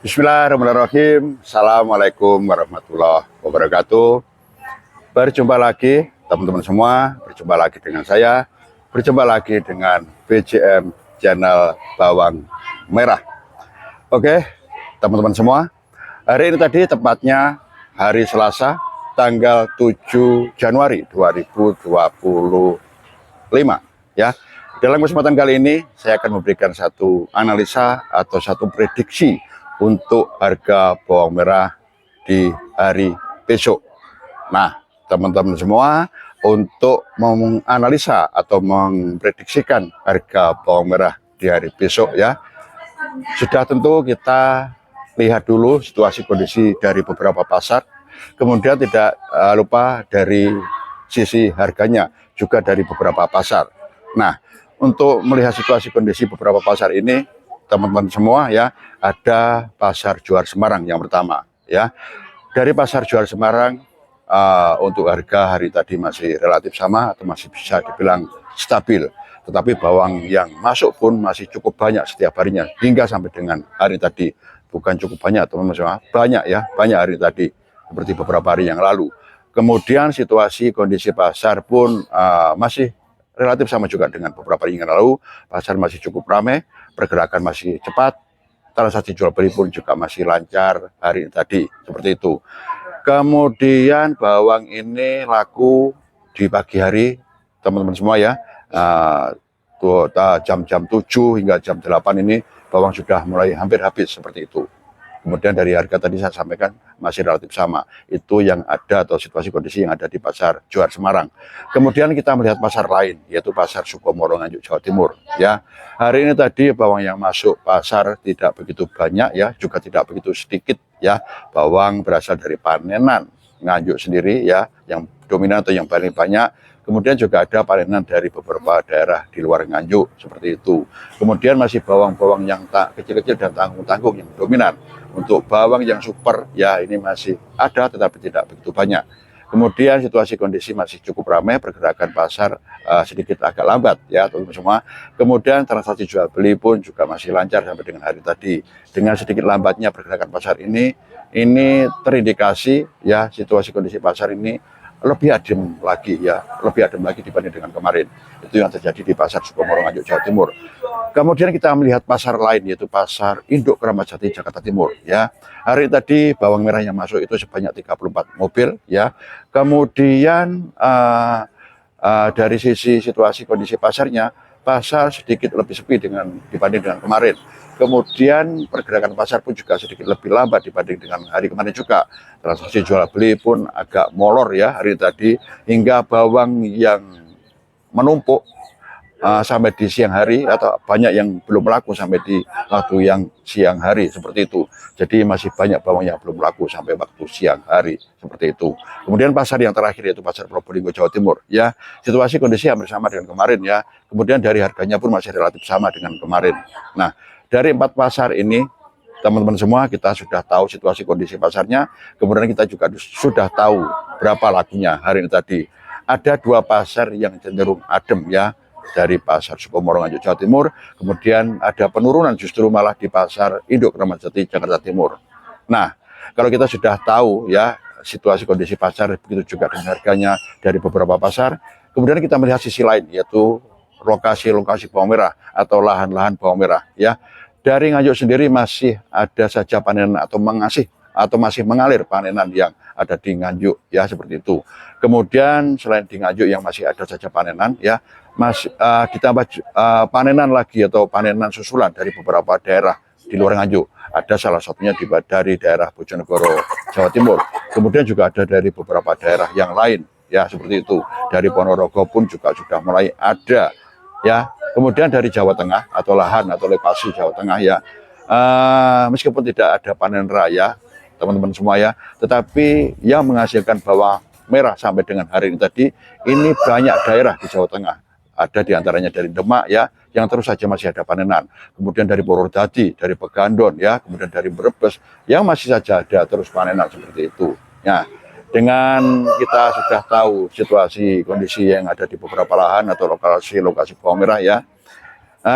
Bismillahirrahmanirrahim. Assalamualaikum warahmatullahi wabarakatuh. Berjumpa lagi teman-teman semua. Berjumpa lagi dengan saya. Berjumpa lagi dengan BJM Channel Bawang Merah. Oke, teman-teman semua. Hari ini tadi tepatnya hari Selasa, tanggal 7 Januari 2025. Ya. Dalam kesempatan kali ini saya akan memberikan satu analisa atau satu prediksi untuk harga bawang merah di hari besok. Nah, teman-teman semua, untuk menganalisa atau memprediksikan harga bawang merah di hari besok ya, sudah tentu kita lihat dulu situasi kondisi dari beberapa pasar, kemudian tidak lupa dari sisi harganya juga dari beberapa pasar. Nah, untuk melihat situasi kondisi beberapa pasar ini, teman-teman semua ya, ada pasar Johar Semarang yang pertama ya. Dari pasar Johar Semarang untuk harga hari tadi masih relatif sama atau masih bisa dibilang stabil, tetapi bawang yang masuk pun masih cukup banyak setiap harinya hingga sampai dengan hari tadi. Bukan cukup banyak teman-teman semua, banyak ya, banyak hari tadi seperti beberapa hari yang lalu. Kemudian situasi kondisi pasar pun masih relatif sama juga dengan beberapa hari yang lalu. Pasar masih cukup ramai, pergerakan masih cepat, transaksi jual beli pun juga masih lancar hari ini tadi, seperti itu. Kemudian bawang ini laku di pagi hari, teman-teman semua ya, jam-jam 7 hingga jam 8 ini bawang sudah mulai hampir habis seperti itu. Kemudian dari harga tadi saya sampaikan masih relatif sama. Itu yang ada atau situasi kondisi yang ada di pasar Johar Semarang. Kemudian kita melihat pasar lain, yaitu pasar Sukomoro Nganjuk Jawa Timur. Ya, hari ini tadi bawang yang masuk pasar tidak begitu banyak ya, juga tidak begitu sedikit ya. Bawang berasal dari panenan Nganjuk sendiri ya, yang dominan atau yang paling banyak. Kemudian juga ada panenan dari beberapa daerah di luar Nganjuk seperti itu. Kemudian masih bawang-bawang yang tak kecil-kecil dan tanggung-tanggung yang dominan. Untuk bawang yang super ya ini masih ada tetapi tidak begitu banyak. Kemudian situasi kondisi masih cukup ramai, pergerakan pasar sedikit agak lambat ya teman-teman semua. Kemudian transaksi jual beli pun juga masih lancar sampai dengan hari tadi. Dengan sedikit lambatnya pergerakan pasar ini terindikasi ya situasi kondisi pasar ini lebih adem lagi ya, lebih adem lagi dibanding dengan kemarin. Itu yang terjadi di pasar Sukomoro Nganjuk Jawa Timur. Kemudian kita melihat pasar lain, yaitu pasar Induk Kramat Jati Jakarta Timur ya. Hari tadi bawang merah yang masuk itu sebanyak 34 mobil ya. Kemudian dari sisi situasi kondisi pasarnya, pasar sedikit lebih sepi dibanding dengan kemarin. Kemudian pergerakan pasar pun juga sedikit lebih lambat dibanding dengan hari kemarin juga. Transaksi jual beli pun agak molor ya hari tadi, hingga bawang yang menumpuk sampai di siang hari atau banyak yang belum laku sampai di waktu yang siang hari seperti itu. Jadi masih banyak bawang yang belum laku sampai waktu siang hari seperti itu. Kemudian pasar yang terakhir yaitu pasar Probolinggo Jawa Timur ya. Situasi kondisi hampir sama dengan kemarin ya. Kemudian dari harganya pun masih relatif sama dengan kemarin. Nah, dari 4 pasar ini, teman-teman semua, kita sudah tahu situasi kondisi pasarnya. Kemudian kita juga sudah tahu berapa lakunya hari ini tadi. Ada 2 pasar yang cenderung adem ya, dari pasar Sukomoro Nganjuk Jawa Timur. Kemudian ada penurunan justru malah di pasar Induk Kramat Jati Jakarta Timur. Nah, kalau kita sudah tahu ya situasi kondisi pasar, begitu juga dengan harganya dari beberapa pasar. Kemudian kita melihat sisi lain, yaitu lokasi-lokasi bawang merah atau lahan-lahan bawang merah ya. Dari Nganjuk sendiri masih ada saja panenan atau masih mengalir panenan yang ada di Nganjuk ya, seperti itu. Kemudian selain di Nganjuk yang masih ada saja panenan ya, ditambah panenan lagi atau panenan susulan dari beberapa daerah di luar Nganjuk. Ada salah satunya dari daerah Bojonegoro Jawa Timur. Kemudian juga ada dari beberapa daerah yang lain ya, seperti itu. Dari Ponorogo pun juga sudah mulai ada ya. Kemudian dari Jawa Tengah atau lahan atau lokasi Jawa Tengah ya, meskipun tidak ada panen raya teman-teman semua ya, tetapi yang menghasilkan bawang merah sampai dengan hari ini tadi, ini banyak daerah di Jawa Tengah. Ada diantaranya dari Demak ya, yang terus saja masih ada panenan. Kemudian dari Purwodadi, dari Pegandon ya, kemudian dari Brebes, yang masih saja ada terus panenan seperti itu. Ya, dengan kita sudah tahu situasi kondisi yang ada di beberapa lahan atau lokasi bawang merah ya,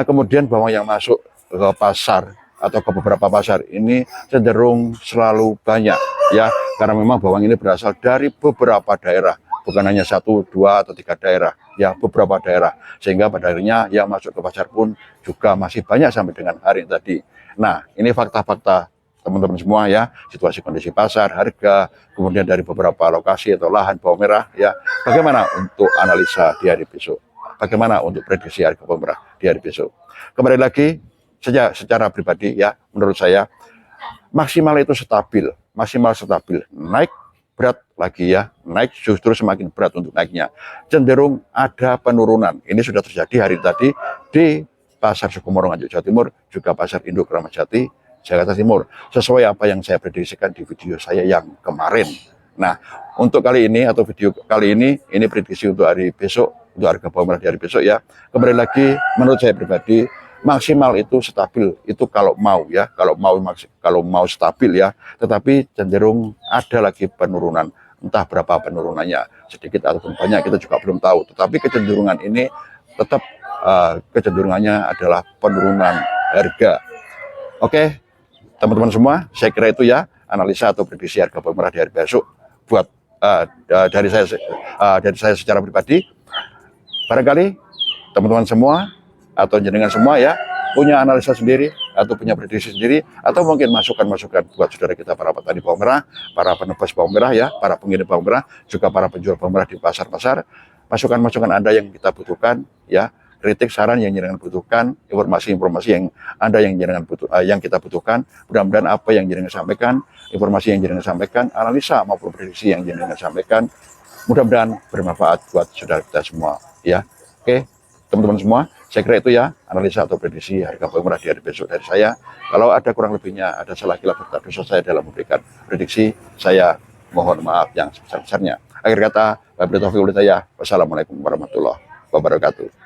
kemudian bawang yang masuk ke pasar atau ke beberapa pasar ini cenderung selalu banyak ya, karena memang bawang ini berasal dari beberapa daerah, bukan hanya 1, 2, atau 3 daerah ya, beberapa daerah, sehingga pada akhirnya yang masuk ke pasar pun juga masih banyak sampai dengan hari ini tadi. Nah, ini fakta-fakta teman-teman semua ya, situasi kondisi pasar, harga, kemudian dari beberapa lokasi atau lahan bawang merah ya. Bagaimana untuk analisa di hari besok? Bagaimana untuk prediksi harga bawang merah di hari besok? Kembali lagi saja secara pribadi ya, menurut saya maksimal itu stabil, maksimal stabil, naik berat lagi ya, naik justru semakin berat untuk naiknya. Cenderung ada penurunan. Ini sudah terjadi hari tadi di Pasar Sukomoro Nganjuk Jawa Timur, juga Pasar Induk Kramat Jati Jakarta Timur, sesuai apa yang saya prediksikan di video saya yang kemarin. Nah, untuk kali ini atau video kali ini prediksi untuk hari besok, untuk harga bawang merah di hari besok ya. Kembali lagi, menurut saya pribadi maksimal itu stabil, itu kalau mau ya, kalau mau stabil ya. Tetapi cenderung ada lagi penurunan, entah berapa penurunannya, sedikit ataupun banyak kita juga belum tahu. Tetapi kecenderungan ini tetap kecenderungannya adalah penurunan harga. Oke, teman-teman semua, saya kira itu ya analisa atau prediksi harga bawang merah di hari besok buat dari saya secara pribadi. Barangkali teman-teman semua atau jenengan semua ya punya analisa sendiri atau punya prediksi sendiri, atau mungkin masukan-masukan buat saudara kita para petani bawang merah, para penebas bawang merah ya, para pengirim bawang merah, juga para penjual bawang merah di pasar-pasar. Masukan-masukan Anda yang kita butuhkan ya, kritik, saran yang jenengan butuhkan, informasi-informasi yang Anda yang kita butuhkan. Mudah-mudahan apa yang jenengan sampaikan, informasi yang jenengan sampaikan, analisa maupun prediksi yang jenengan sampaikan, mudah-mudahan bermanfaat buat saudara kita semua ya. Oke, teman-teman semua, saya kira itu ya analisa atau prediksi harga bawang merah di hari besok dari saya. Kalau ada kurang lebihnya, ada salah kilaf serta dosa saya dalam memberikan prediksi, saya mohon maaf yang sebesar-besarnya. Akhir kata, wabillahi taufiq wal hidayah. Wassalamualaikum warahmatullahi wabarakatuh.